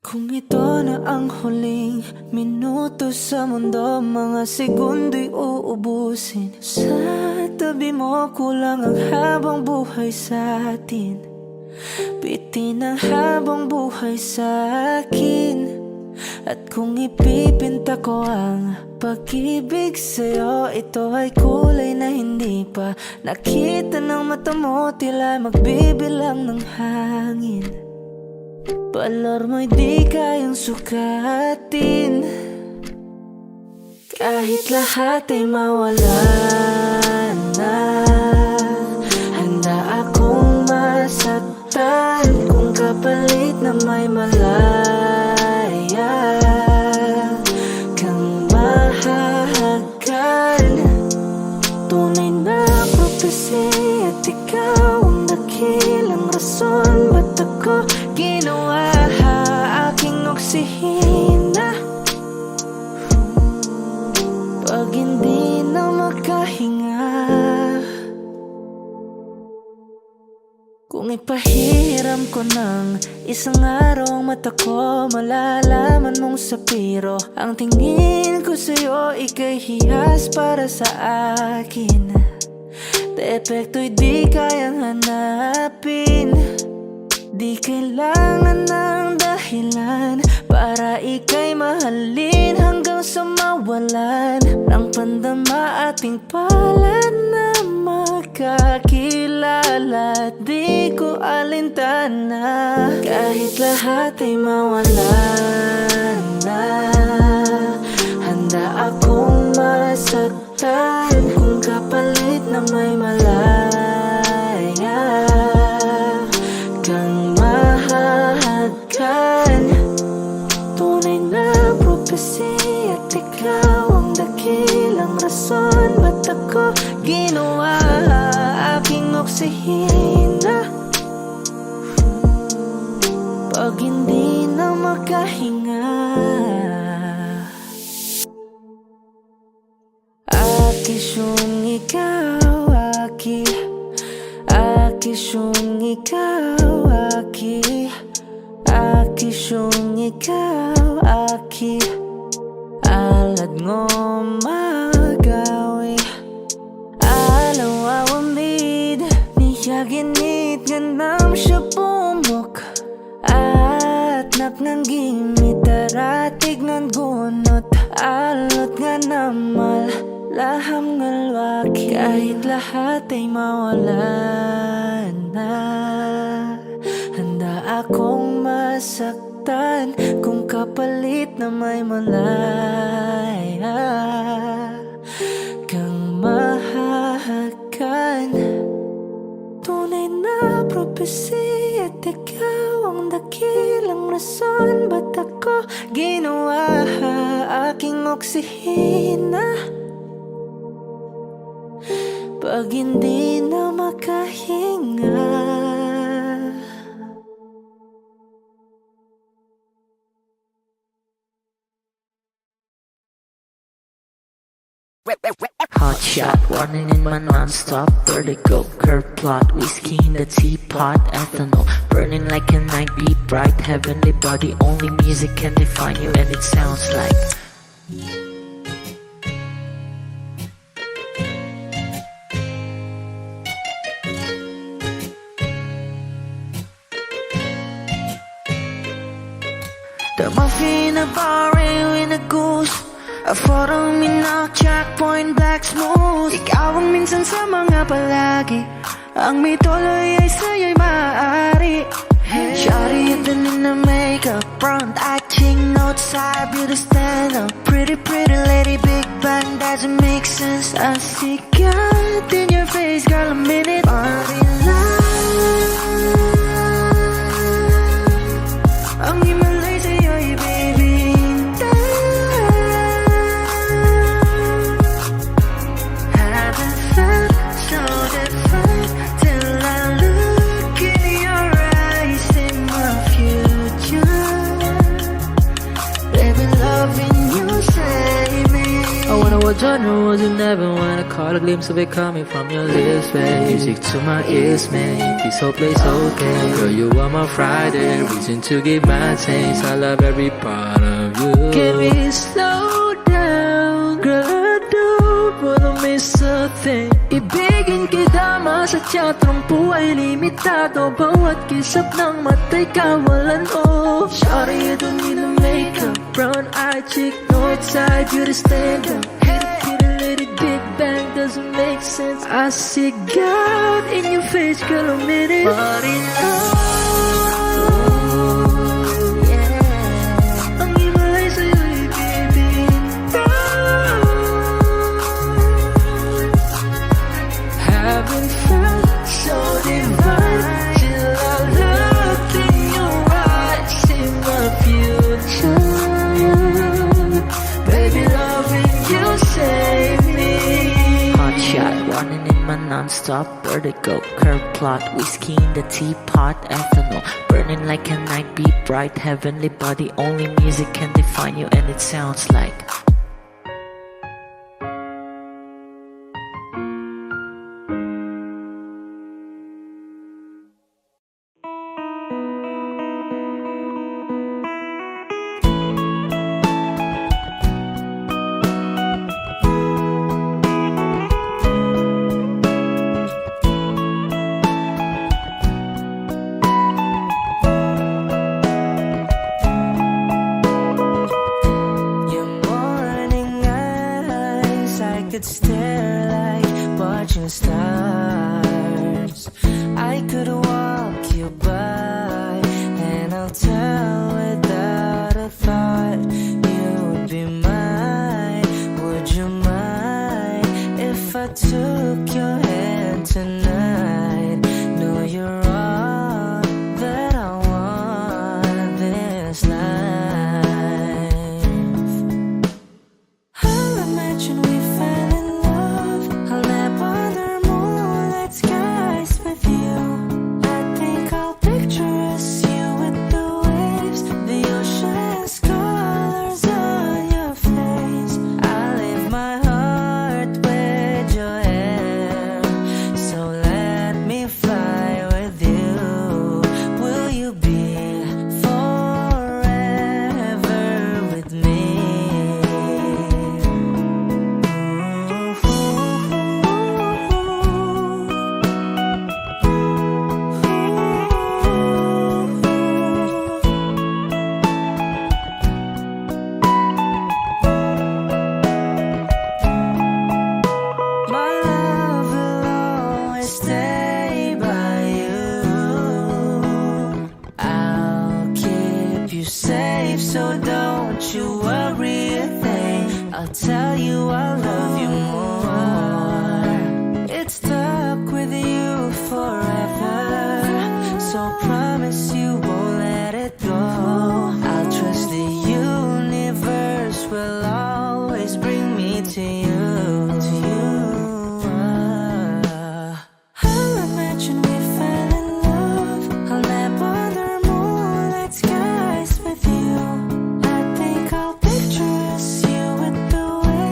Kung ito na ang huling minuto sa mundo, mga segundo'y uubusin. Sa tabi mo kulang ang habang buhay sa atin. Bitin ang habang buhay sa akin. At kung ipipinta ko ang pag-ibig sa'yo, ito ay kulay na hindi pa nakita ng mata mo, tila magbibilang ng hangin. Balor mo'y di kayang sukatin, kahit lahat ay mawala na. Handa akong masaktan kung kapalit na may malaya kang mahahagan. Tunay na prophecy at ikaw ang dakilang rason ba't ako ginawa aking oksihina. Pag hindi na makahinga, kung ipahiram ko ng isang araw ang mata ko, malalaman mong sapiro ang tingin ko sa'yo, ika'y hiyas para sa akin. Depekto'y di kayang hanapin, di kailangan ng dahilan para ika'y mahalin hanggang sa mawalan ng pandama ating palad na magkakilala. Di ko alintana kahit lahat ay mawalan na. Handa akong masaktan kung kapalit na may malaya kang mahahagan. Tunay na prophecy at ikaw ang dakilang rason ba't ako ginawa aking oksihina. Pag hindi na makahinga, akisyong ikaw, akisyong ikaw, akisyong ikaw, alad ngo magawi alaw awamid niyaginit ganam siya pumok at naknanggimit taratig ng gunot alot nga namal laham ngalwaki. Kahit lahat ay mawala na, handa akong masaktan kung kapalit na may malaya kang mahahagan. Tunay na prophecy at ikaw ang dakilang rason ba't ako ginawa aking oksihina. Pag hindi na makahinga, hot shot, running in my non-stop vertigo, curve plot, whiskey in the teapot, ethanol, burning like a night, be bright, heavenly body, only music can define you and it sounds like the muffin, a bar, in a goose, a photo, minak, checkpoint, black smooth. Ikaw ang minsan sa mga palagi, ang may tuloy ay sa'yo'y maaari. Shawty, ito na makeup, front acting, outside, beauty stand up. Pretty, pretty lady, big bang, doesn't make sense. I see God in your face, girl, a minute. Party life, ang himalay sa'yo'y baby. Haven't felt so different till I look in your eyes, in my future. Baby, loving you, save me. I wanna what genre was it never when I caught a glimpse of it coming from your lips, babe. Music to my ears, man, this whole place okay. Girl, you are my Friday, reason to give my taste. I love every part of you. Can we slow down? Girl, I don't wanna miss a thing. Ibigin kita, masadya tong buhay limitado. Bawat kisap ng mata'y kawalan, oh. Shawty, you don't need no makeup. Brown eye chick, north side, you to stand up. Hit a little big bang, doesn't make sense. I see God in your face, girl, I'm in it. But enough. Haven't felt so divine till I look in your eyes, see my future. Baby, loving you save me. Hot shot, running in my non-stop vertigo. Curve plot, whiskey in the teapot, ethanol. Burning like a night, be bright, heavenly body. Only music can define you, and it sounds like could stare like watching stars. I could walk you by, and I'll tell without a thought you would be mine. Would you mind if I took your hand tonight? No, you're all that I want this life. I'll imagine we fell in love. I'll nap under moonlit skies with you. I think I'll picture us, you with the waves, the ocean's colors on your face. I leave my heart with your hair, so let me fly with you. Will you be forever with me? My love will always stay by you. I'll keep you safe, so don't you worry a thing. I'll tell you I love you more. It's stuck with you forever, so promise you won't let it go. I'll trust the universe will always bring me to you. I'll imagine we fell in love. I'll nap under moonlit skies with you. I think I'll picture us, you with the waves,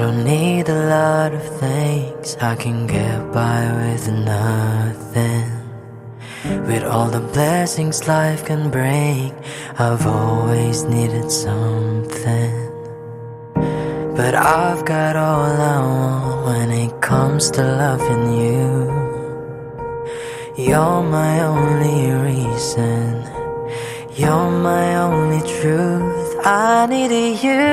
don't need a lot of things, I can get by with nothing. With all the blessings life can bring, I've always needed something. But I've got all I want when it comes to loving you. You're my only reason, you're my only truth. I needed you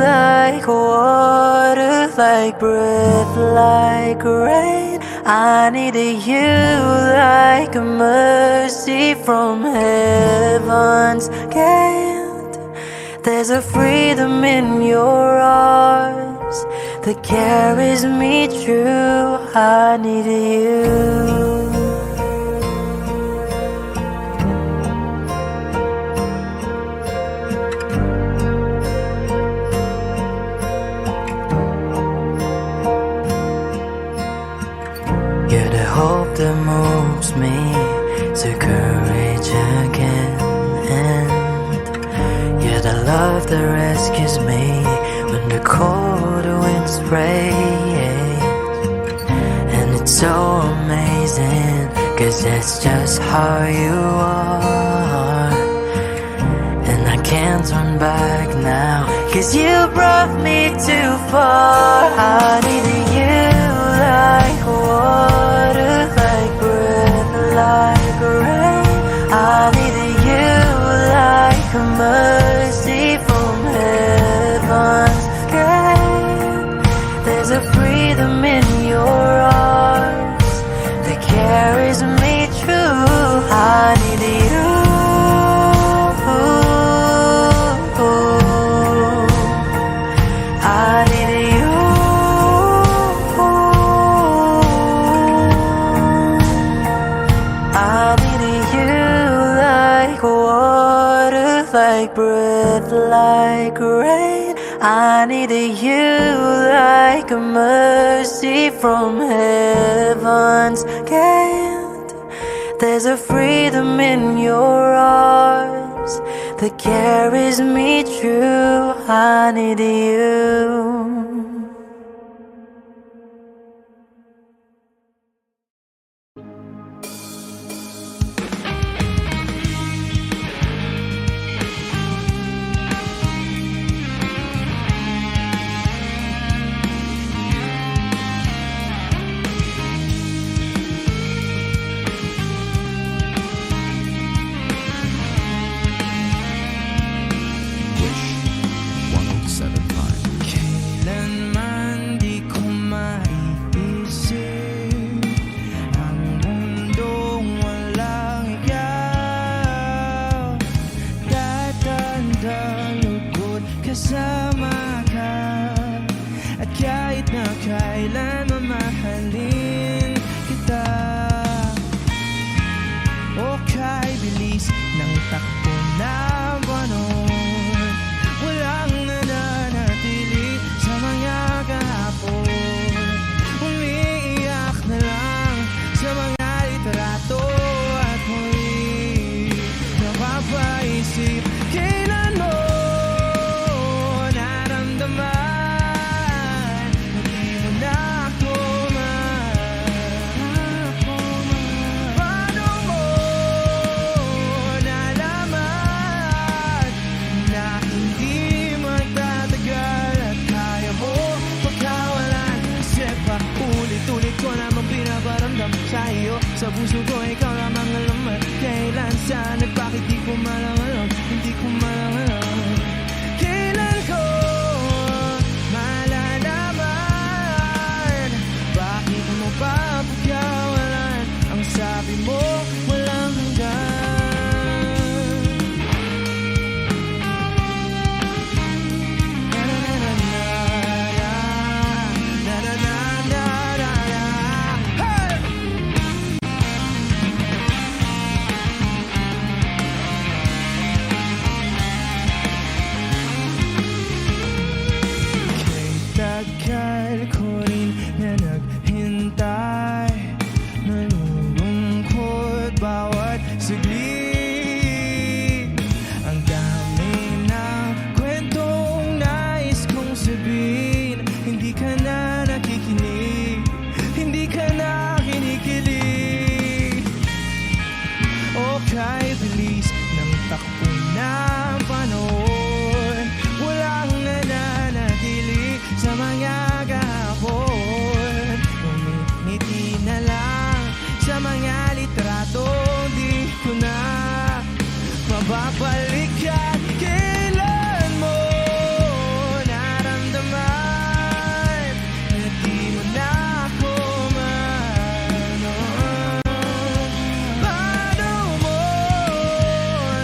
like water, like breath, like rain. I needed you like a mercy from heaven's gate. There's a freedom in your arms that carries me through. I needed you. You're the hope that moves me to courage again, and you're the love that rescues me when the cold winds rain. And it's so amazing, 'cause that's just how you are. And I can't turn back now, 'cause you brought me too far. I needed you like water, like breath, like rain. I needed you like a mercy from heaven's gate. There's a freedom in your arms that carries me through. I needed you. I needed you. I needed you like water, like breath, like rain. I needed you like a mercy from heaven's gate. There's a freedom in your arms that carries me through. I needed you. Kailanman di ko maiisip ang mundong walang ikaw. Tatandang lugod kasama ka, at kahit na kailan mamahalin kita. O kay bilis ng takbo ng buwan, walang nananatili sa mga kahapon. Umiiyak na lang sa mga litrato, at mo'y napapaisip kailan mo naramdaman na di mo na ako paano mo nalaman na hindi magtatagal at kaya mo pagkawalan? Kasi pa ulit-ulit ko namang pinaparamdam sa iyo, sa puso ko ikaw lamang alam at kailan, saan at bakit di ko malang-alam, hindi ko malang-alam. Kailan ko malalaman bakit mo pa pagkawalan? Ang sabi mo walang hanggan. Hey! Tagal ko rin na naghintay, nalulungkot bawat saglit. Ang dami ng kwentong nais kong sabihin, hindi kay bilis ng takbo ng panahon. Walang nananatili sa mga kahapon. Umingiti na lang sa mga litrato. Di ko na mababalikan. Kailan mo naramdaman na di mo na ako manon? Paano mo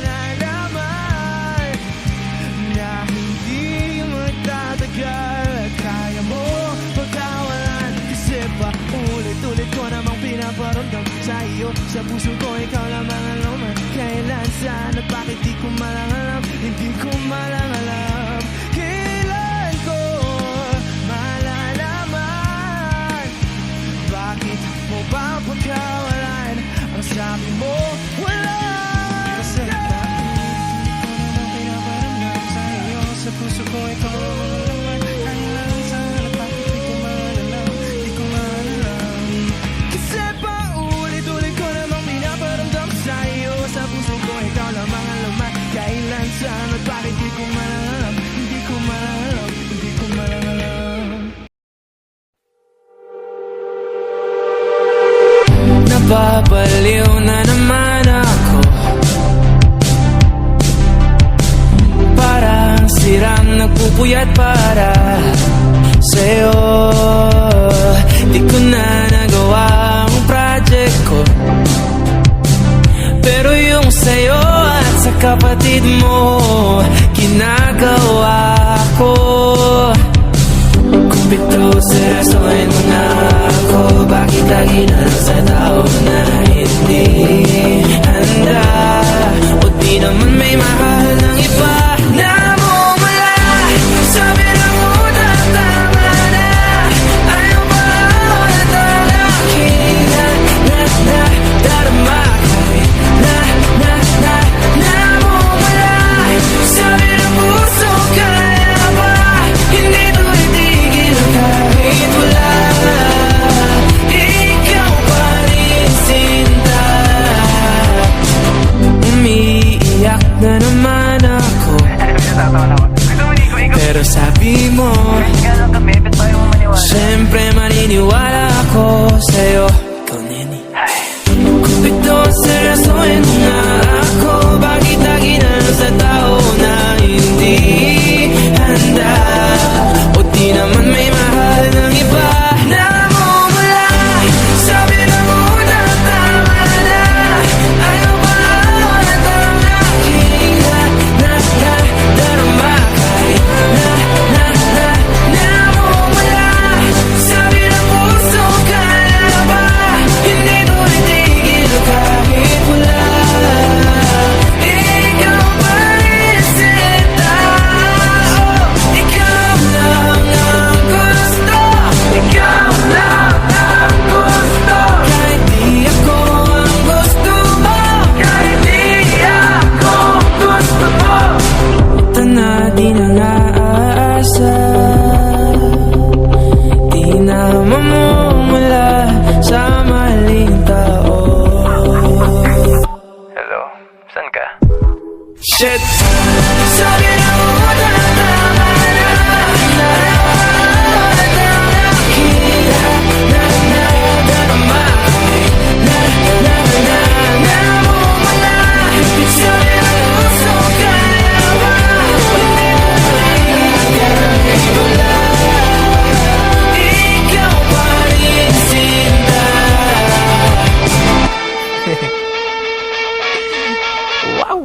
nalaman na hindi magtatagal at kaya mo pagkawalan? Kasi pa ulit-ulit ko namang pinaparamdam sa iyo. Sa puso ko ikaw lamang ang laman. Kailan, saan at bakit di ko malang alam. Hindi ko malang alam. Kailan ko malalaman? Bakit mo ba pagkawalan? Ang sabi mo wala. Kasi bakit ko naman pinaparamdam sa iyo. Sa puso ko ikaw lamang ang laman. Kailan, saan at bakit di ko malang alam. Di ko malang alam. Kasi pa ulit-ulit ko namang pinaparamdam sa iyo. Sa puso ko ikaw lamang ang laman. Kailan, saan at bakit di ko malang alam. Hindi ko malang alam. Hindi ko malang alam. Napapaliw na naman ako. Parang sirang nagpupuyat para sa'yo. Di ko na nagawa ang project ko. Pero yung sa'yo at sa kapatid mo ginagawa ko. Kung pito seryosohin mo na ako, bakit lagi na lang sa tao na hindi handa? O di naman may mahal ng iba na mumula. Sabi na muna tama na. Ayaw ba ako na talaking darama kahit na mumula. Sabi na puso kaya ba hindi to itigil kahit wala. Ikaw pa rin sinta. Umiiyak na naman ako. Pero sabi mo siyempre maniniwala ako sa'yo. Ikaw, Nene. Kung ito seryosohin mo na ako, bakit lagi na lang sa tao na hindi handa? O di naman may mahal ng iba na mumula. Sabi na muna tama na. Ayaw ba ako na talaking darama kahit na mumula. Sabi na puso kaya ba hindi to itigil kahit wala. Ikaw pa rin sinta. Ikaw lang ang gusto. Ikaw lang ang gusto. Kahit di ako ang gusto mo. Kahit di ako gusto mo. Ito na di na naasa. Di na mamumula sa maling tao. Hello, saan ka? Shit! Sabi na muna tama na. Darama kahit na mumula. Sabi na puso kaya ba kahit wala. Ikaw pa rin sinta. Wow!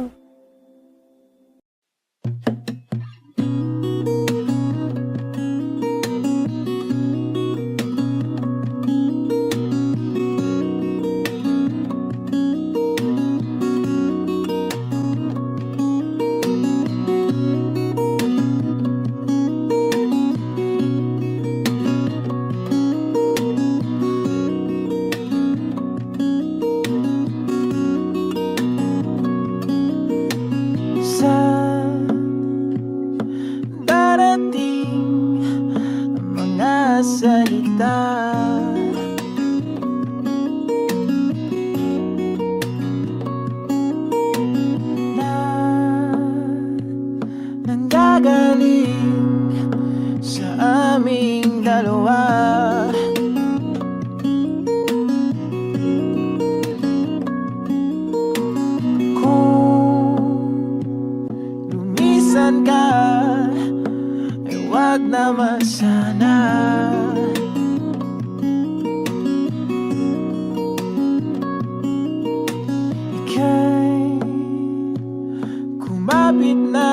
magkasama sana. Ika'y kumapit na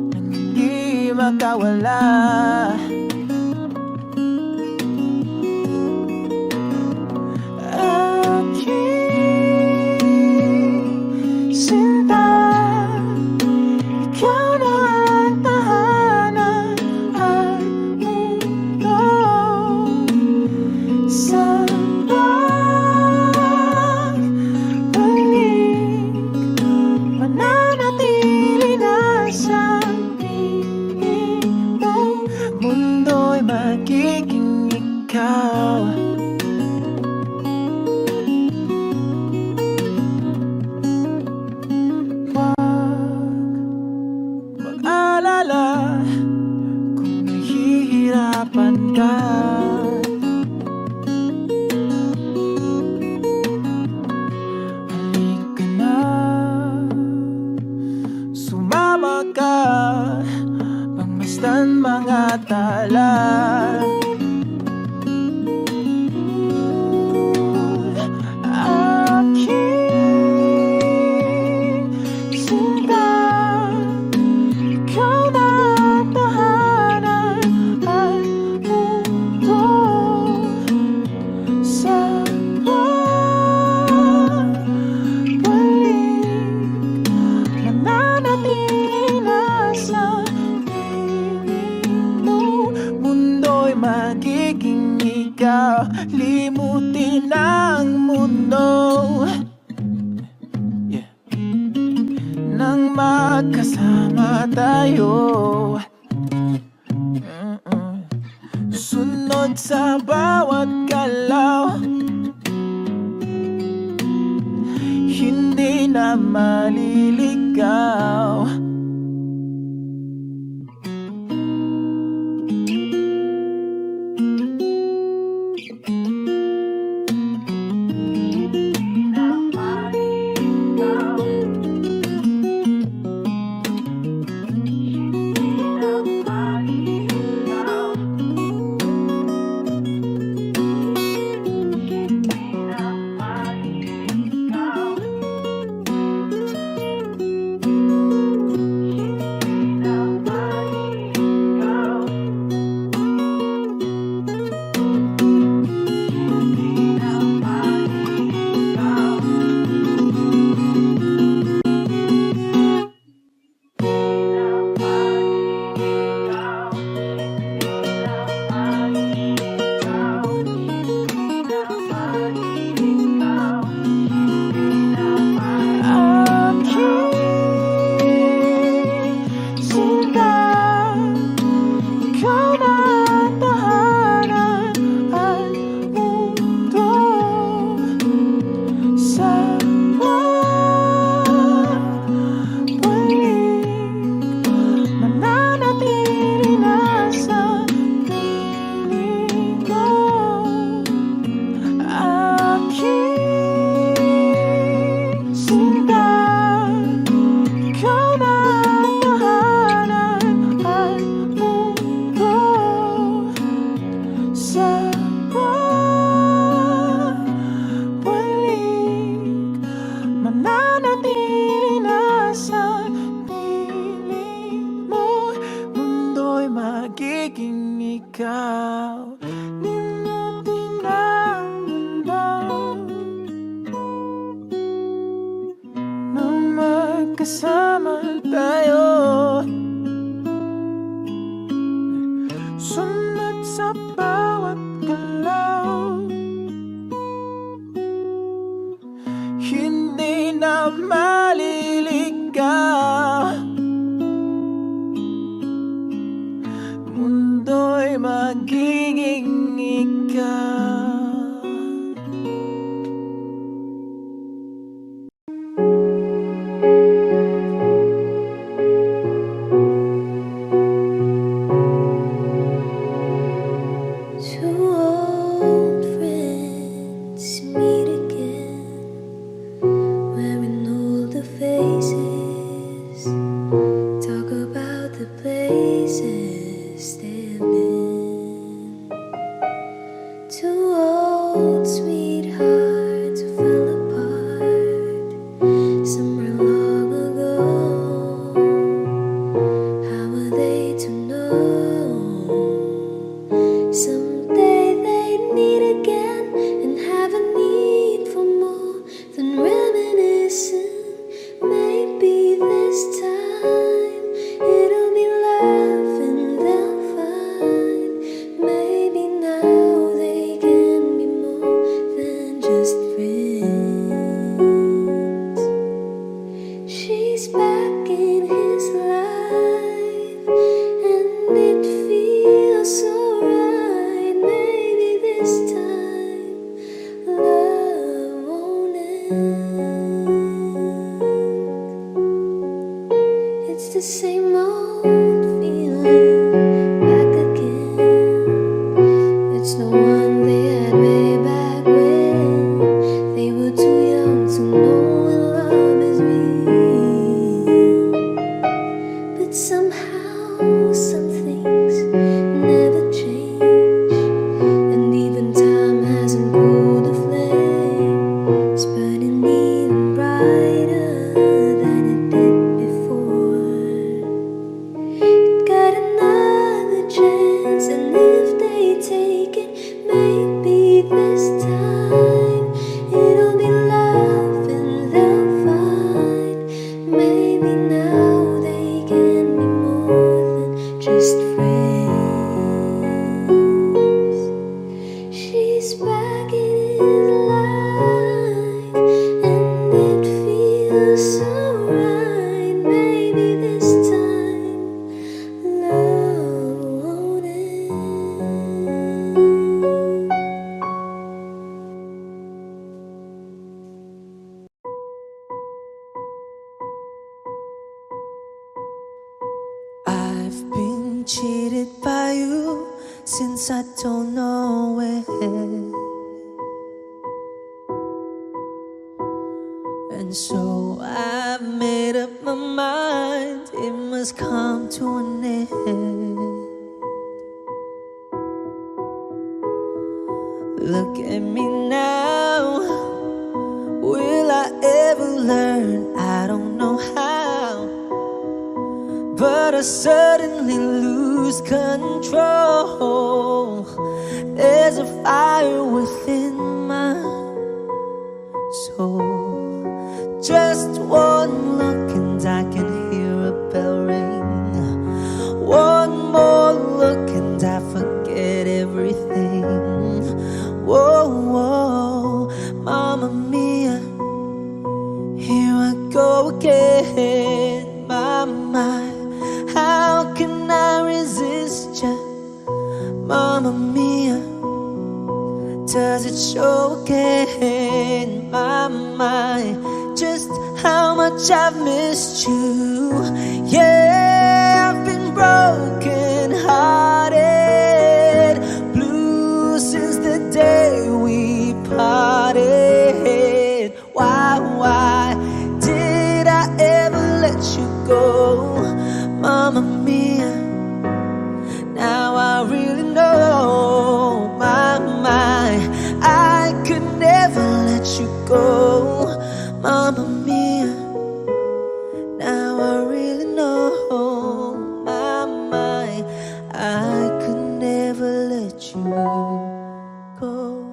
nang hindi makawala. Aking sinta, ikaw na ang tahanan at mundo. Sa pagbalik, mananatili na sa piling mo. Mundo'y magiging ikaw. Mag-alala kung nahihirapan ka. Halika na, sumama ka, pangmasdan mga tala. Aking sinta, ikaw na ang tahanan at mundo. Sa pagbalik, mananatili na sa piling mo. Mundo'y magiging ikaw, limutin ang mundo. Nang magkasama tayo, sunod sa bawat galaw, hindi na maliligaw. magiging ikaw. Limutin ang mundo nang magkasama tayo. Sunod sa bawat galaw, hindi na maliligaw. Mundo'y magiging ikaw. Two old friends meet again, wearing old the same old feeling back again. It's the one they had way back when they were too young to know when love is real. But somehow some things never change, and even time hasn't cooled the flame. It's burning even brighter than it did before. It got another chance, and if they take it, maybe this time it'll be love and they'll find. Maybe now they can be more than just friends. She's back in his life, and it feels so right. Maybe this time love won't end. I've been cheated by you since I don't know when. And so I've made up my mind, it must come to an end. Look at me now, will I ever learn? I don't know how, but I suddenly lose control. There's a fire within my soul. Just one look and I can hear a bell ring. One more look and I forget everything. Whoa, whoa, Mamma Mia, here I go again. My, how can I resist ya? Mamma Mia, does it show again? My, just how much I've missed you. Yeah, I've been broken hearted, blue since the day we parted. Why did I ever let you go? Mamma Mia, now I really know. My, I could never let you go. Mamma Mia, now I really know. My, I could never let you go.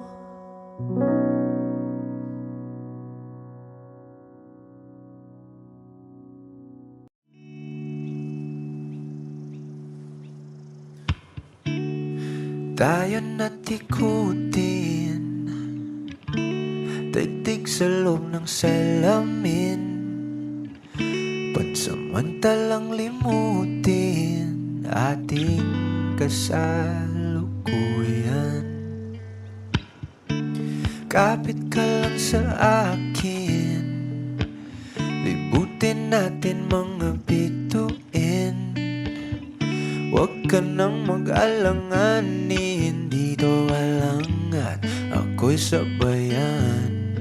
Tayo na't ikutin, daigdig sa loob ng salamin, pansamantalang limutin ating kasalukuyan. Kapit ka lang sa akin, libutin natin mga bituin. Huwag ka nang mag-alanganin, dito ka lang at ako'y sabayan.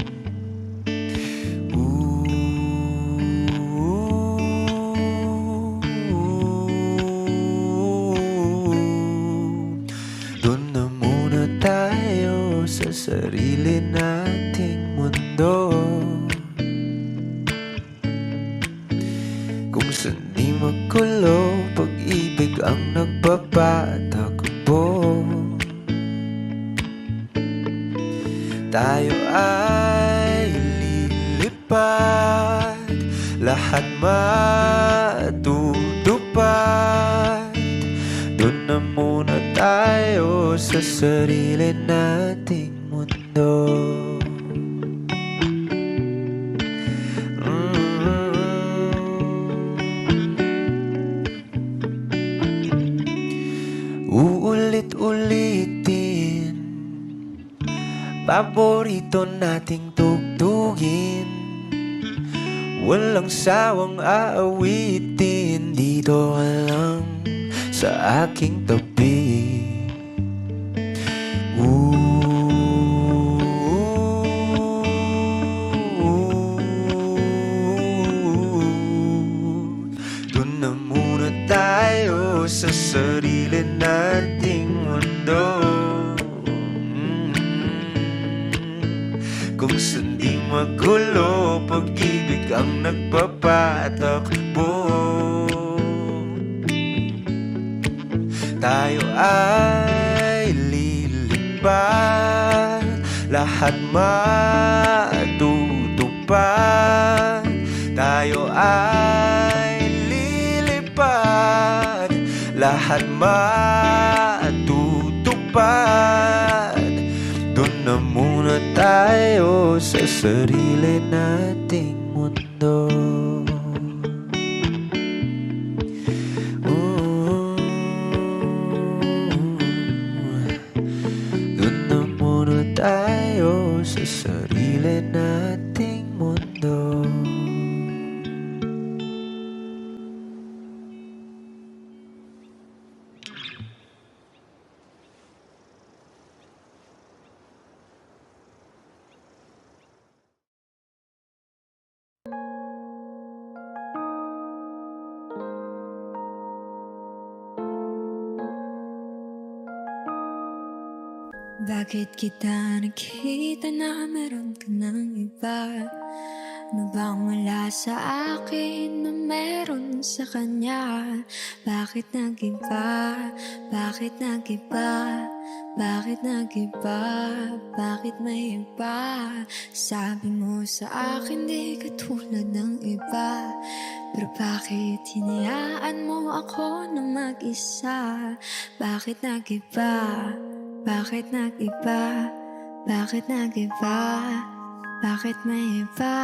Doon na muna tayo sa sarili nating mundo, kung saan di magulo, pag-ibig ang nagpapatakbo. Tayo ay lilipad, lahat matutupad. Doon na muna tayo sa sarili nating mundo. Uulit-ulitin, paborito nating tugtugin. Walang sawang aawitin, dito ka lang sa aking tabi. Doon na muna tayo sa sarili nating mundo. Kung saan di magulo, pag-ibig ang nagpapatakbo. Tayo ay lilipad, lahat matutupad. Tayo ay lilipad, lahat matutupad. Doon na muna tayo sa sarili nating mundo. Doon na muna tayo sa sarili nating mundo. Bakit kita nakita na meron ka ng iba? Ano bang wala sa akin na meron sa kanya? Bakit nag-iba? Bakit nag-iba? Bakit nag-iba? Bakit may iba? Sabi mo sa akin di ka tulad ng iba. Pero bakit hinayaan mo ako na mag-isa? Bakit nag-iba? Bakit nag-iba? Bakit nag-iba? Bakit may iba?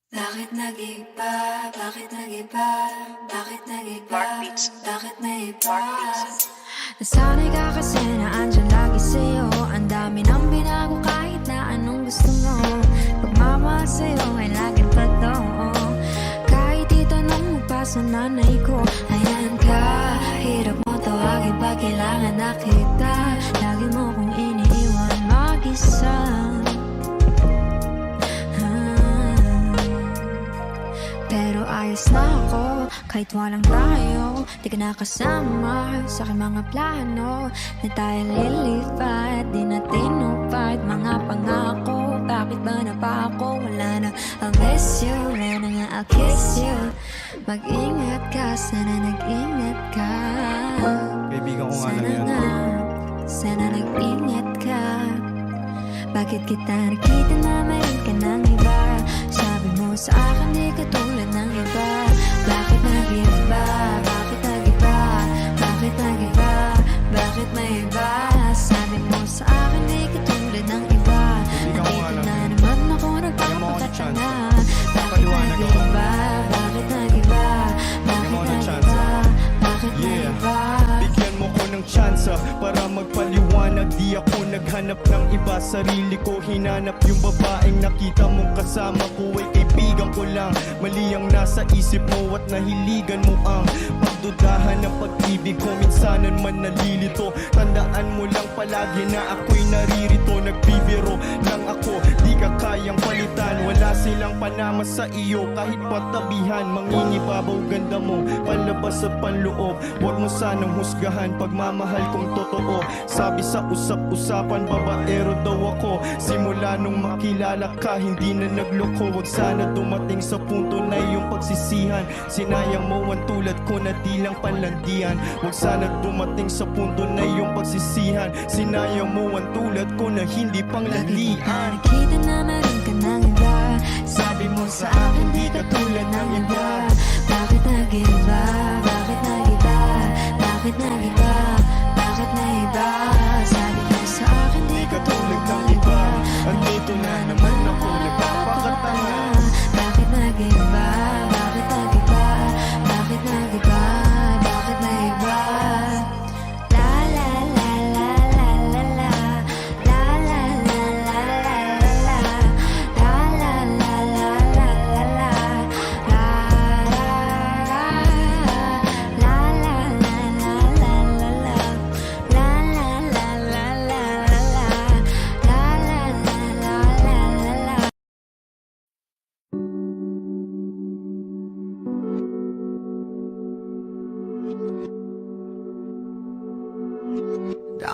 Bakit nag-iba? Bakit nag-iba? Bakit nag-iba? Bakit may iba? Nasanay ka kasi na andyan lagi sa'yo. Ang dami nang binago kahit na anong gusto mo. Pagmamahal sa'yo ay laging totoo. Kahit itanong mo pa sa nanay ko, ayan ka. Hirap mo tawagin pag kailangan na kita. Lagi mo kong iniiwan mag-isa. Pero ayos na ako kahit walang tayo. Di ka nakasama sa aking mga plano. Na tayo lilipad, di natin upad mga pangako. Bakit ba na pa ako? Wala na, I'll miss you. Wala na nga, I'll kiss you. Mag-ingat ka, sana nag-ingat ka. Kaibigan ko nga lang yan. Sana nag-ingat ka. Bakit kita nakita na mayroon ka ng iba? Sabi mo sa akin di ka tulad ng iba. Bakit nag-iba? Bakit nag-iba? Bakit nag-iba? Bakit may iba? Sabi mo sa akin di ka tulad ng iba. Nandito na naman ako nagpapakatanga. Bakit nag-iba? Bakit nag-iba? Bakit nag-iba? Bakit nag-iba? Bigyan mo ko ng tsansa para magpaliwanag. Di ako naghanap ng iba, sarili ko hinanap. Yung babaeng nakita mong kasama ko ay kaibigan ko lang. Mali ang nasa isip mo at nahiligan mo ang pagdudahan ng pag-ibig ko. Minsanan man nalilito, tandaan mo lang palagi na ako'y naririto. Nagbibiro lang ako, di ka kayang palitan. Wala silang panama sa iyo kahit patabihan. Mangingibabaw ganda mo, palabas at panloob. Huwag mo sanang husgahan pagmamahal kong totoo. Sabi sa usap-usapan, babaero daw ako. Simula nung makilala ka, hindi na nagloko. Huwag sana dumating sa punto na iyong pagsisihan. Sinayang mo ang tulad ko na di lang panlandian. Huwag sana dumating sa punto na iyong pagsisihan. Sinayang mo ang tulad ko na hindi panglandian. Nakita na meron ka ng iba. Sabi mo sa akin di ka tulad ng iba. Bakit nag-iba? Bakit nag-iba? Bakit nag-iba? Bakit nag-iba? Sabi mo sa akin di ka tulad ng iba. Andito na naman ako nagpapakatanga. Bakit nag-iba? Bakit nag-iba? Bakit nag-iba? Bakit nag-iba? La la la la la la la. La la la la la la la.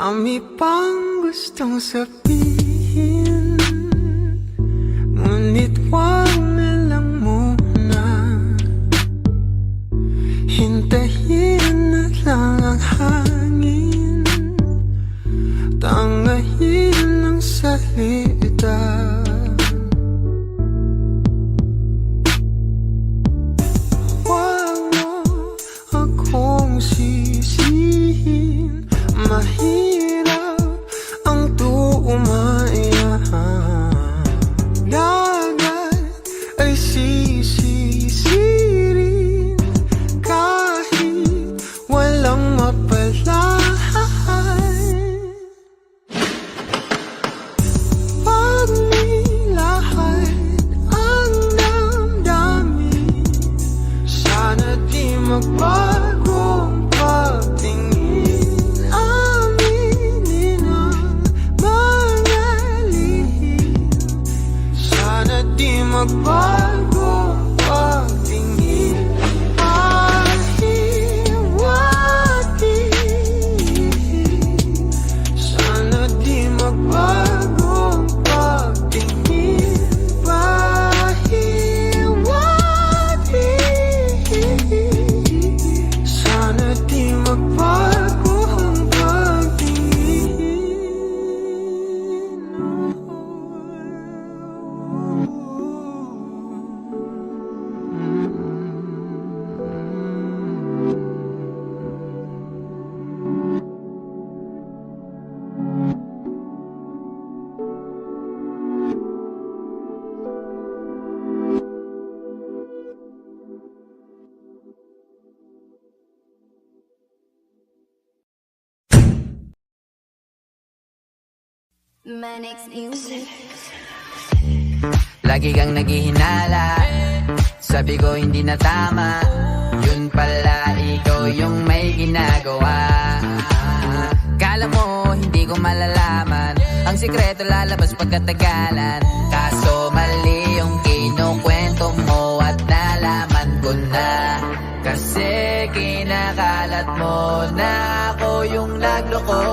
Dami pang gustong sabihin, ngunit wag na lang muna. Hintayin na lang ang hangin, tangayin ng salita. Wag mo akong sisihin, mahirap ang tuumayan. Dagat ay sisisirin kahit walang mapalay. Pag nilahad ang damdamin, sana di magbagong pagtingin. Aminin ang mga lihim, sana di magbagong pagtingin. Pahiwati, sana di magbagong pagtingin. Pahiwati, sana di magbagong My next music. Lagi kang naghihinala, sabi ko hindi na tama. Yun pala ikaw yung may ginagawa. Kala mo hindi ko malalaman, ang sikreto lalabas pagkatagalan. Kaso mali yung kinukwento mo at nalaman ko na. Kasi kinakalat mo na ako yung nagloko.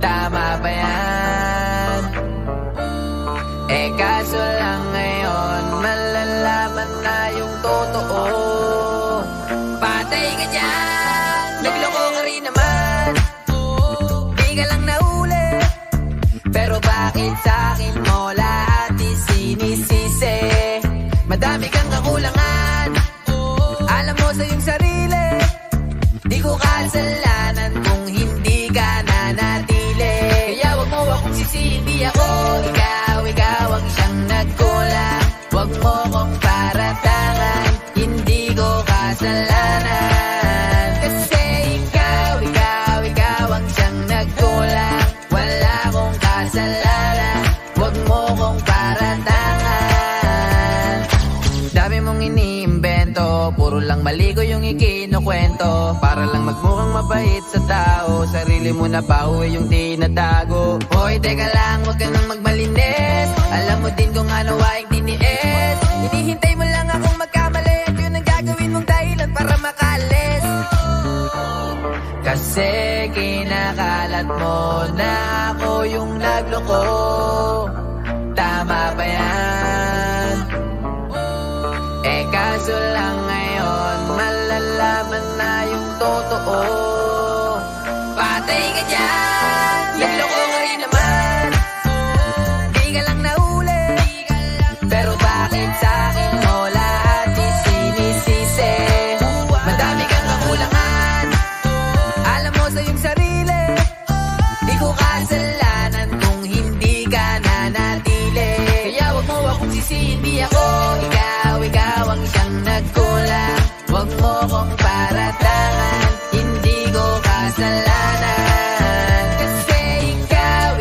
Tama ba yan? Eh kaso lang ngayon malalaman na yung totoo. Patay ka dyan, nagloko ka rin naman. Di ka lang nahuli, pero bakit sa'kin mo lahat isinisisi? Madami kang kakulangan, alam mo sa iyong sarili. Di ko kasalanan kung hindi ka nanatili. Kaya wag mo akong sisihin, di ako ikaw ang siyang nagkulang. Wag mo kong paratangan, hindi ko kasalanan. Kasi ikaw ang siyang nagkulang. Wala kong kasalanan, wag mo kong paratangan. Dami mong iniimbento, puro lang mali ko yung ikinukwento. Para lang magmukhang mabait sa tao, sarili mo na pauwi yung tinatago. Hoy, teka lang, wag ka nang magmalinis. Alam mo din kung ano aking tiniis. Hinihintay mo lang akong magkamali, at yun ang gagawin mong dahilan para makalis. Kasi kinakalat mo na ako yung nagloko. Tama ba yan? Eh kaso lang ngayon malalaman na yung totoo. Patay ka dyan, nagloko ka rin naman. Di ka lang nahuli, pero bakit sa'kin mo lahat isinisisi? Madami kang kakulangan, alam mo sa iyong sarili. Di ko kasalanan kung hindi ka nanatili. Kaya wag mo akong sisihin, di ako ikaw ang siyang nagkulang. Wag mo kong paratangan, hindi ko kasalanan. Kasi ikaw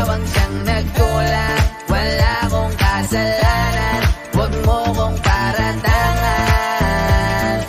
ang siyang nagkulang. Wala kong kasalanan, wag mo kong paratangan.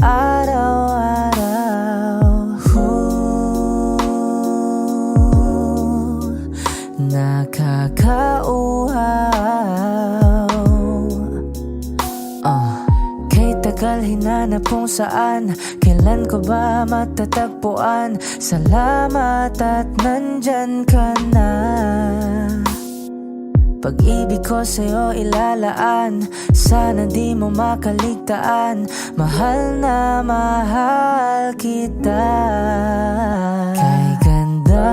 araw-araw. Nakakauhaw. Kay tagal hinanap kung saan, kailan ko ba matatagpuan? Salamat at nandyan ka na. Pag-ibig ko sa'yo ilalaan, sana di mo makaligtaan. Mahal na mahal kita. Kay ganda,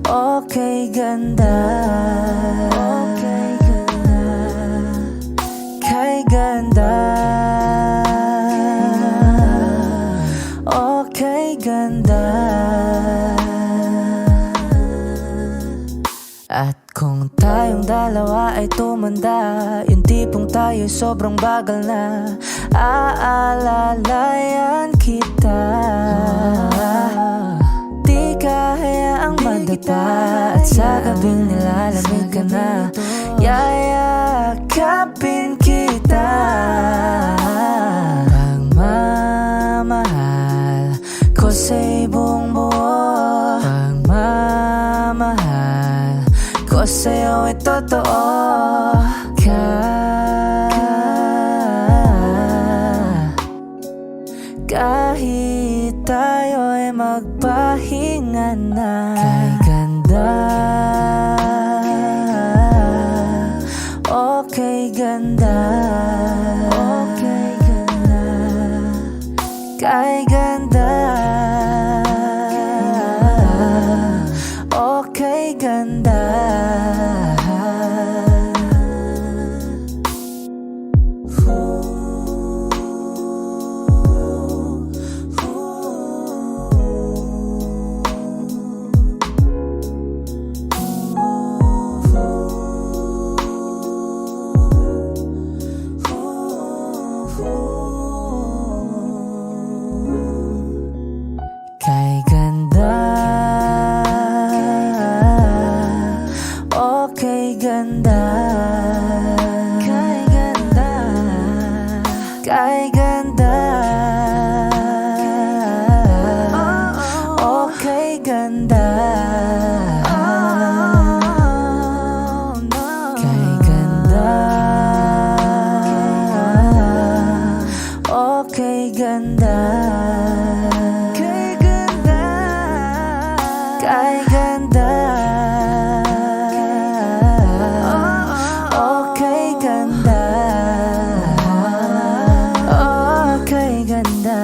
okay ganda, okay ganda, kay ganda, okay ganda. At kung tayong dalawa ay tumanda, yung tipong tayo'y sobrang bagal na, aalalayan kita. Di kahayaang madapa, at sa gabing nilalamig ka na, yayakapin kita. Pagmamahal ko sa'y buong buo, pagmamahal ko sa'yo ay totoo. Kahit tayo'y magpahinga na. Kay ganda, okay ganda, okay ganda, kay ganda, okay ganda. Kay ganda, okay ganda, kay ganda, kay ganda, okay ganda, kay ganda, okay ganda, kay ganda, kay ganda, okay ganda, okay ganda.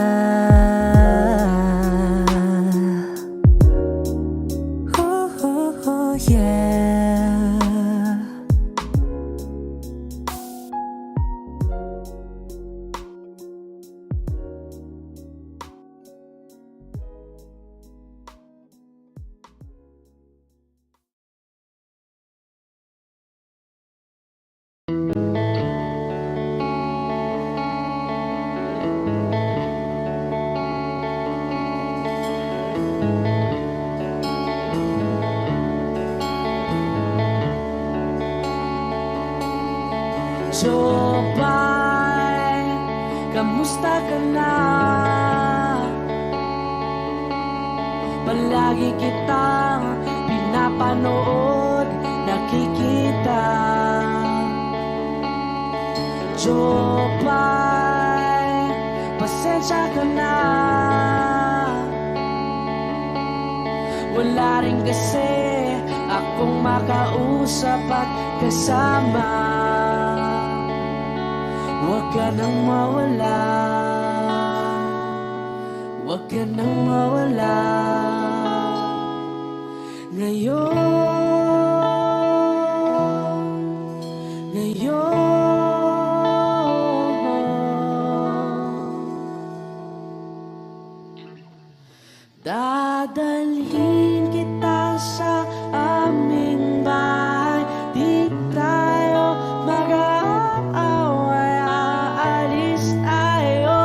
Ooh, yeah. Jopay, kamusta ka na? Palagi kitang pinapanood, nakikita. Jopay, pasensya ka na. Wala rin kasi akong makausap at kasama. Huwag ka nang mawala, huwag ka nang mawala. Ngayon dadalhin kita sa aming bahay. Di tayo mag-aaway, aalis tayo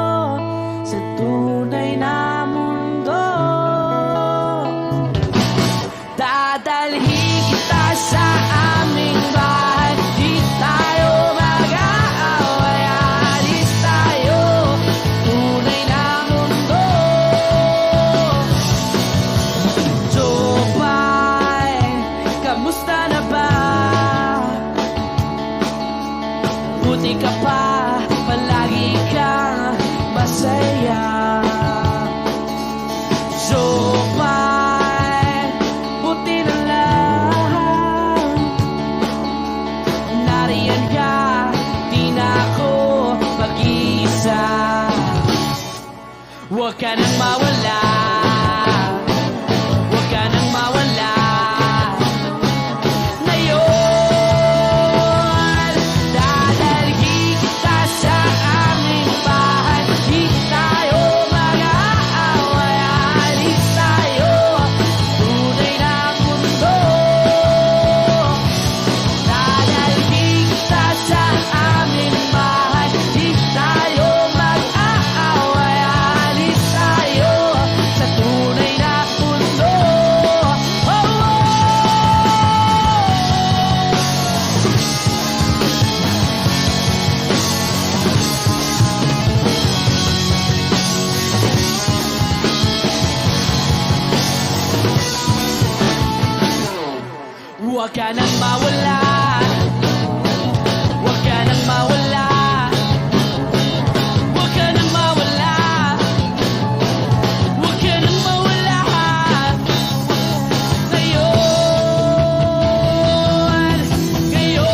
sa tunay na mundo. Dadalhin kita sa aming bahay. Di tayo mag-aaway, Huwag ka nang mawala, huwag ka nang mawala. Ngayon, dadalhin kita sa aming bahay. Di tayo mag-aaway, alis tayo tunay na mundo. Dadalhin kita sa aming bahay. Di tayo mag-aaway, alis tayo sa tunay na mundo. Oh, oh. Huwag ka nang mawala, huwag ka nang mawala, huwag ka nang mawala, huwag ka nang mawala. Ngayon, ngayon.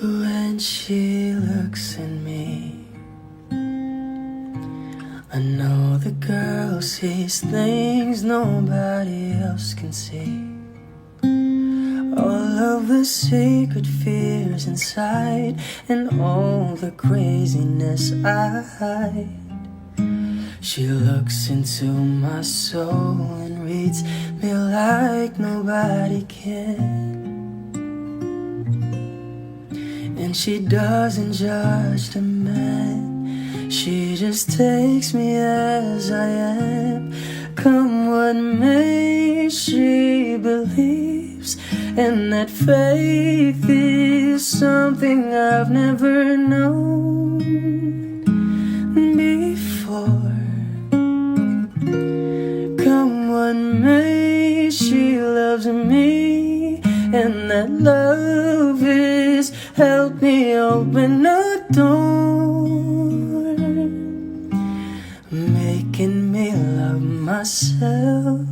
When she looks at me, I know the girl sees things nobody else can see. All of the secret fears inside and all the craziness I hide. She looks into my soul and reads me like nobody can. And she doesn't judge the man, she just takes me as I am. Come what may, she believes, and that faith is something I've never known before. Come what may, she loves me, and that love is help me open a door, making me love myself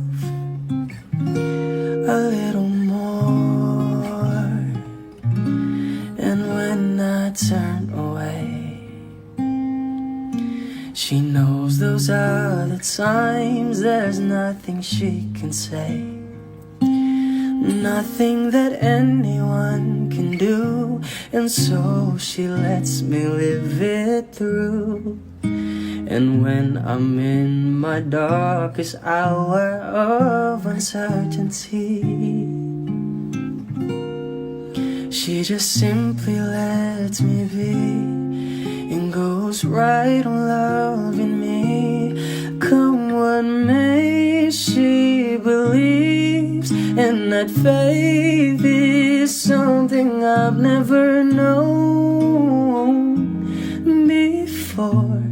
a little more. And when I turn away, she knows those are the times there's nothing she can say, nothing that anyone can do, and so she lets me live it through. And when I'm in my darkest hour of uncertainty, she just simply lets me be and goes right on loving me. Come what may, she believes, and that faith is something I've never known before.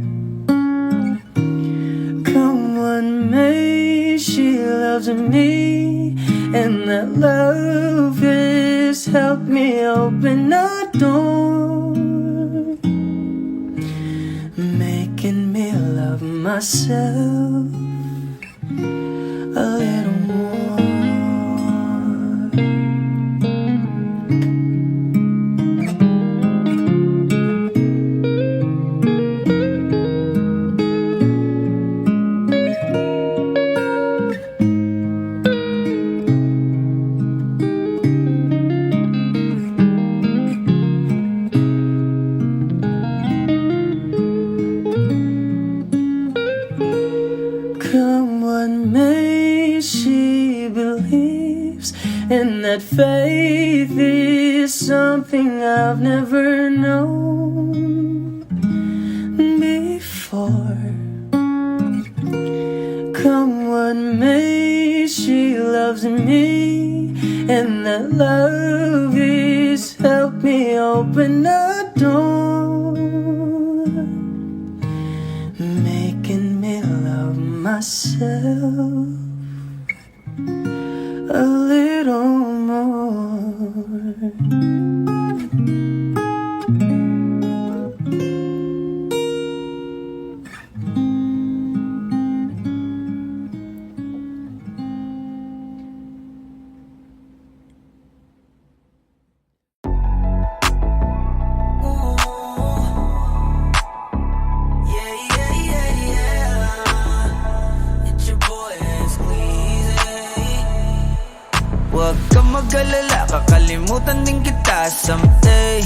Come what may, she loves me, and that love has helped me open a door, making me love myself a little more. Come what may, she believes, and that faith is something I've never known before. Come what may, she loves me, and that love is helping me open the door, making me love myself a little more. Huwag kang mag-alala, kakalimutan din kita someday.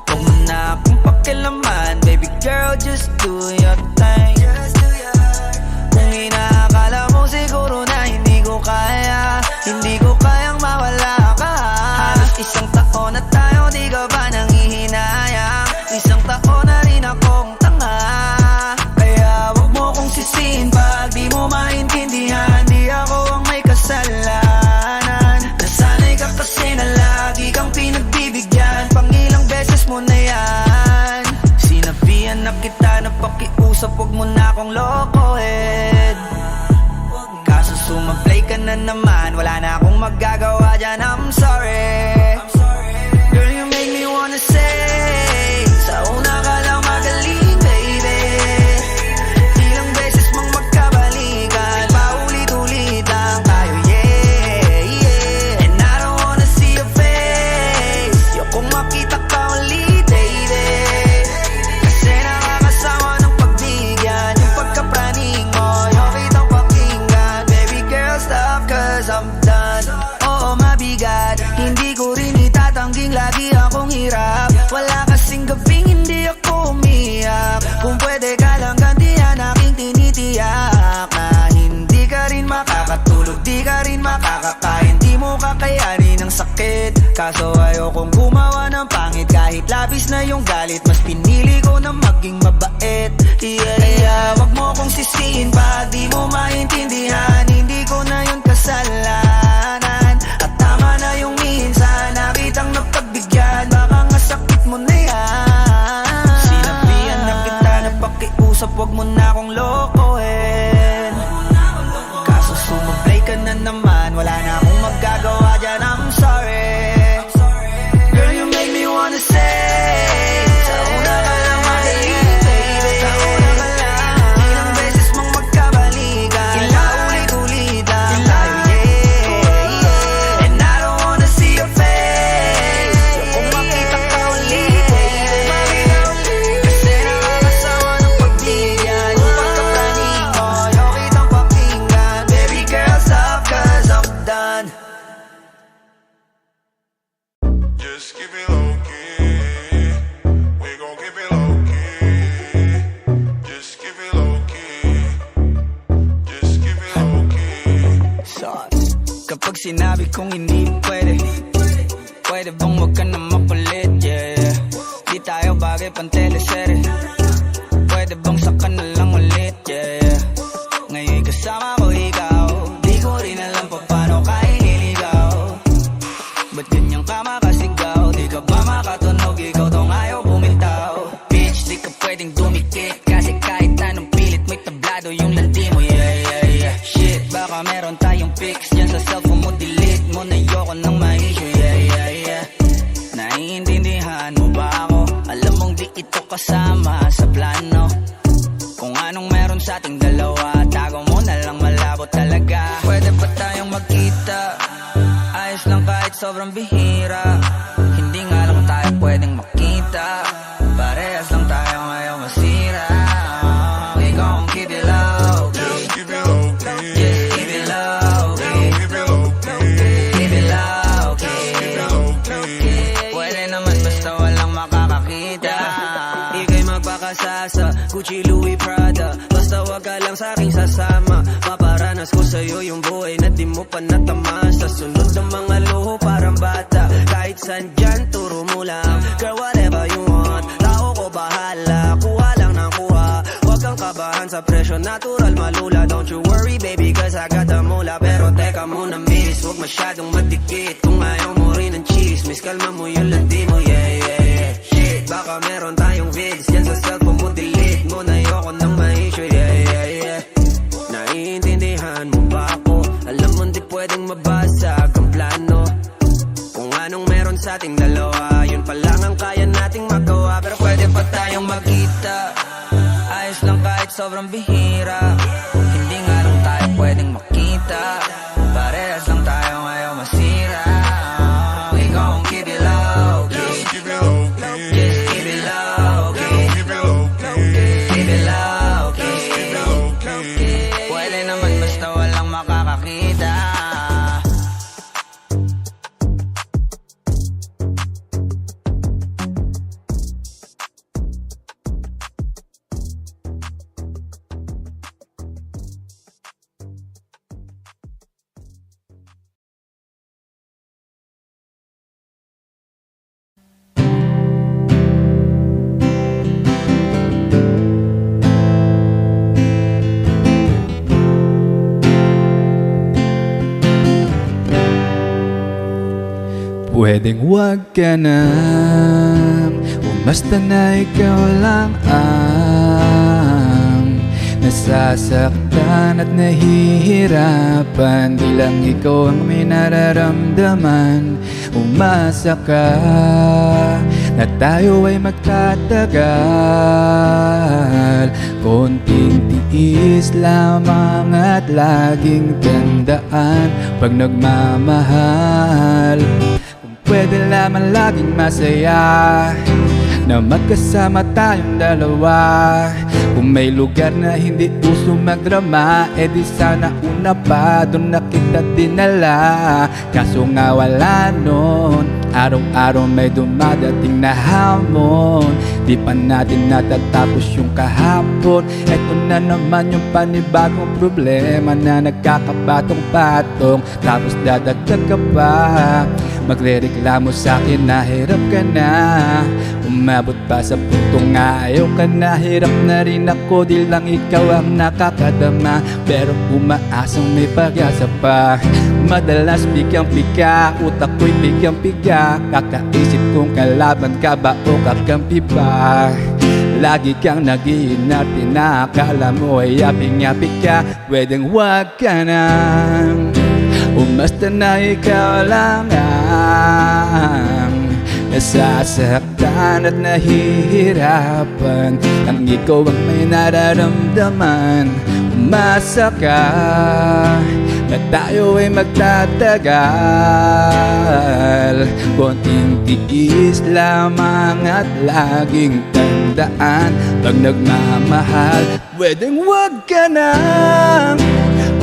Huwag mo na akong pakialaman, baby girl, just do your thing. Kung inaakala mo siguro na hindi ko kaya, hindi ko kayang mawala ka. Halos isang taon na tayo, di ka ba nangihinayang? Isang taon na rin akong tanga, kaya huwag mo kong sisihin pag di mo maintindihan. Di ako ang may kasalanan, nasanay ka kasi na lagi kang pinagbibigyan. Pangilang beses mo na yan, sinabihan na kita na pakiusap, huwag mo na akong lokohin. Kaso sumablay ka na naman, wala na akong magagawa dyan, I'm sorry. Girl, you make me wanna say, sa una ka lang magaling, baby. Ilang beses mang magkabalikan, paulit-ulit lang tayo, yeah, yeah. And I don't wanna see your face, ayokong makita ka ulit, baby. Kasi nakakasama ng pagbigyan, yung pagkapraning mo, yung kitang pakinggan. Baby girl, stop cause I'm done. Oo, mabigat, hindi ko rin itatangging lagi akong hirap. Wala kasing gabing hindi ako umiyak. Kung pwede ka lang gantihan aking tinitiyak, na hindi ka rin makakatulog, di ka rin makakakain, di mo kakayanin ang sakit. Kaso ayokong gumawa ng pangit, kahit labis na yung galit, mas pinili ko na maging mabait. Yeah, yeah, wag mo kong sisihin pag di mo maintindihan, hindi ko na yun kasalanan. At tama na yung minsan nakitang napagbigyan, baka nga sakit mo na yan. Sinabihan na kita na pakiusap, wag mo na akong lokohin. Kaso sumablay ka na naman, wala na akong magagawa dyan, I'm sorry. Girl, you make me wanna say, sa una ka lang magaling, baby. Ilang beses mang magkabalikan, paulit-ulit lang tayo, yeah, yeah. And I don't wanna see your face, ayokong makita ka ulit, baby. Kasi nakakasama ng pagbigyan, yung pagkapraning mo, yung kitang pakinggan. Baby girl, stop cause I'm done. Just keep it low key. We gon' keep it low key. Just keep it low key. Just keep it low key. Sauce. Kapag sinabi kong hindi pwede, pwede bang wag ka na makulit, yeah. Di tayo bagay pang teleserye, pwede bang saka na lang ulit, yeah. Ngayon kasama ko ikaw, di ko rin alam pa paano ka iniligaw. Ba't ganyang ka makasigaw, di ka ba makatunog, ikaw tong ayaw bumitaw. Bitch, di ka pwedeng dumikit, kasi kahit anong pilit mo'y tablado yung landi mo, yeah, yeah, yeah. Shit, baka meron tayong pics dyan sa cellphone mo, delete mo na yoko ng ma-issue, yeah, yeah, yeah. Naiintindihan mo ba ako? Alam mong di ito kasama sa plano. Kung anong meron sa ating dalawa, tago mo na lang, malabo talaga. Pwede ba tayong magkita? Ayos lang kahit sobrang bihira. Hindi nga lang tayo pwedeng makita, parehas lang tayo ngayon masira. Ikaw ang keep it low key. Just keep it low key. Just keep it low key. Keep it low key. Keep it low key. Keep it low key. Pwede naman basta walang makakakita. Ika'y magpakasasa, Gucci, Louis, Prada. Basta wag ka lang sa'king sasama. Maparanas ko sa'yo yung buhay na di mo pa natamasa. Sunod ng mga luho parang bata, kahit saan dyan turo mo lang. Girl, whatever you want, tao ko bahala. Kuha lang ng kuha, wag kang kabahan sa presyo, natural malula. Don't you worry baby, cause I got the mula. Pero teka muna miss, wag masyadong madikit. Kung ayaw mo rin ng chismis, kalma mo yung landi mo, yeah, yeah, yeah. Shit, baka meron tayong vids yan sa cellphone mo, delete mo na ayoko nang ma-issue, yeah, yeah, yeah. Naiintindihan mo ba ako? Alam mo di pwedeng mabasag ang plano. Kung anong meron sa ating dalawa, yun pa lang ang kaya nating magawa. Pero pwede pa tayong magkita, ayos lang kahit sobrang bihira. Hindi nga lang tayo pwedeng makita, parehas lang tayo ngayon masira. We gon' keep it low key, Just keep it low key. just keep it low key, Keep it low key. keep it low key. Keep it low key. Pwede naman basta walang makakakita. Pwedeng wag ka na, basta na ikaw lang ang nasasaktan at nahihirapan. Di lang ikaw ang may nararamdaman. Umasa ka na tayo ay magtatagal. Konting tiis lamang at laging tandaan, pag nagmamahal pwede lamang laging masaya na magkasama tayong dalawa. Kung may lugar na hindi uso magdrama, edi sana una pa doon na kita dinala. Kaso nga wala nun, araw-araw may dumadating na hamon. Di pa natin natatapos yung kahapon. Eto na naman yung panibagong problema na nagkakapatong-patong. Tapos dadagdag ka pa, magrereklamo sa'kin na hirap ka na. Umabot pa sa puntong ayaw ka na. Hirap na rin ako, di lang ikaw ang nakakadama. Pero umaasang may pag-asa pa. Madalas bigyang-biga, utak ko'y bigyang-biga. Kakaisip kung kalaban ka ba o kakampi ba. Lagi kang nag-iinarte na akala mo ay yaping-yapi ka. Pwedeng wag ka nang umasta na ikaw lang ang nasasaktan at nahihirapan. Ang ikaw ang may nararamdaman. Umasa ka na tayo ay magtatagal. Konting tiis lamang at laging tandaan, pag nagmamahal pwedeng wag ka nang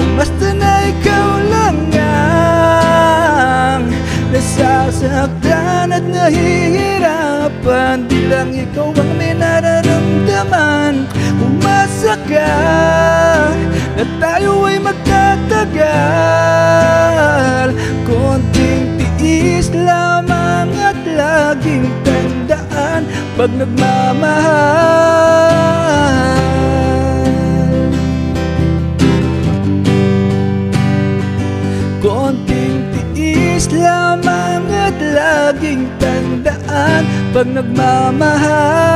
umasta na ikaw lang ang nasasaktan at nahihirapan. Di lang ikaw ang may nararamdaman. Umasa ka na tayo ay magtatagal. Konting tiis lamang at laging tandaan, pag nagmamahal konting tiis lamang at laging tandaan, pag nagmamahal.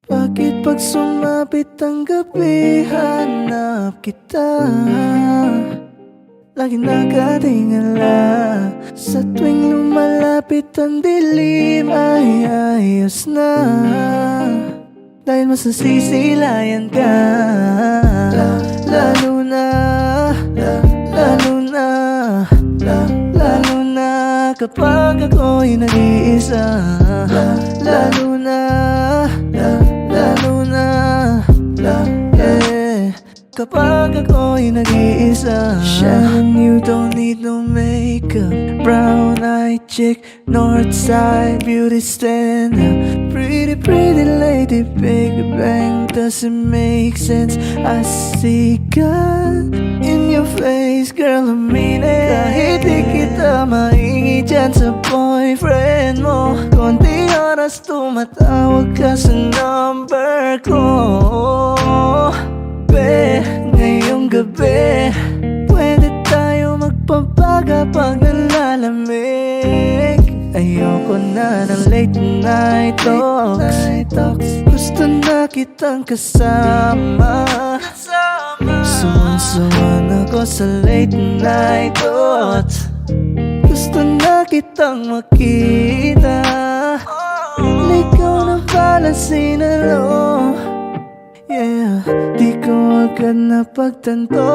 Bakit pag sumapit ang gabi, hanap kita? Lagi nakatingala. Sa tuwing lumalapit ang dilim ay ayos na, dahil mas nasisilayan ka. Lalo na, lalo na, lalo na kapag ako'y nag-iisa. Lalo na, lalo na, yeah, kapag ako'y nag-iisa. And you don't need no makeup, brown-eyed chick, north side beauty standard. Pretty, pretty lady, Big Bang doesn't make sense. I see God in your face, girl, I mean it. Kahit di kita maingi dyan sa boyfriend mo, konti oras oras tumatawag ka sa number ko. Be, ngayong gabi pwede tayo magpapaga pag nalalamig. Ayoko na ng late night talks. Gusto na kitang kasama. Suwan-suwan ako sa late night thoughts. Gusto na kitang makita. Ikaw na pala sinalo. Yeah, di ko agad napagtanto.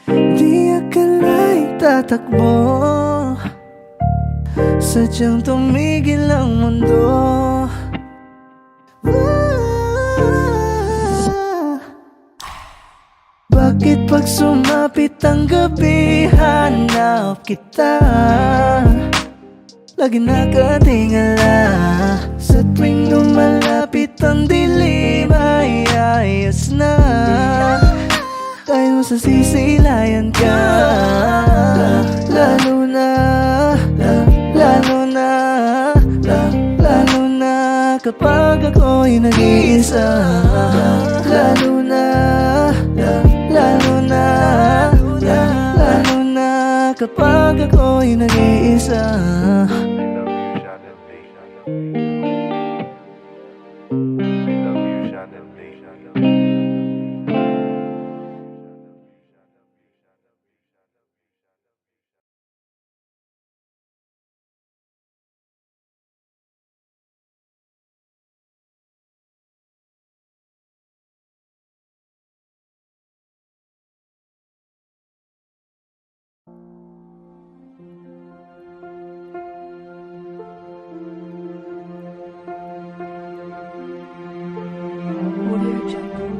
Di akalaing tatakbo. Sadyang tumigil ang mundo. Bakit pag sumapit ang gabi hanap kita? Lagi nakatingala. Sa tuwing lumalapit ang dilim ay ayos na. Dahil masasisilayan ka. Lalo na kapag ako'y nag-iisa. Lalo na kapag ako'y nag-iisa. Audio Jungle.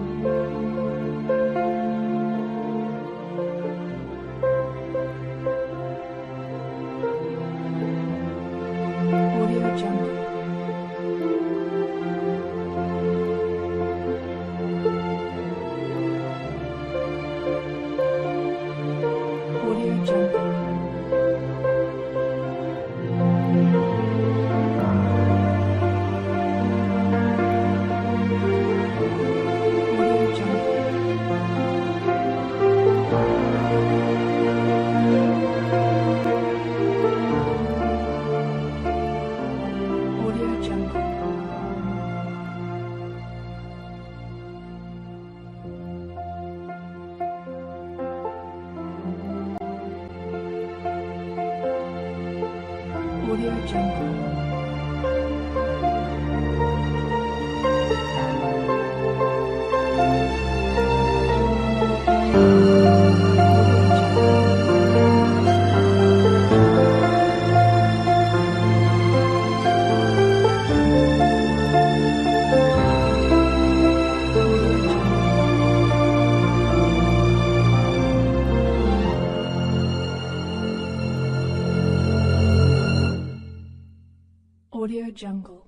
Audio Jungle.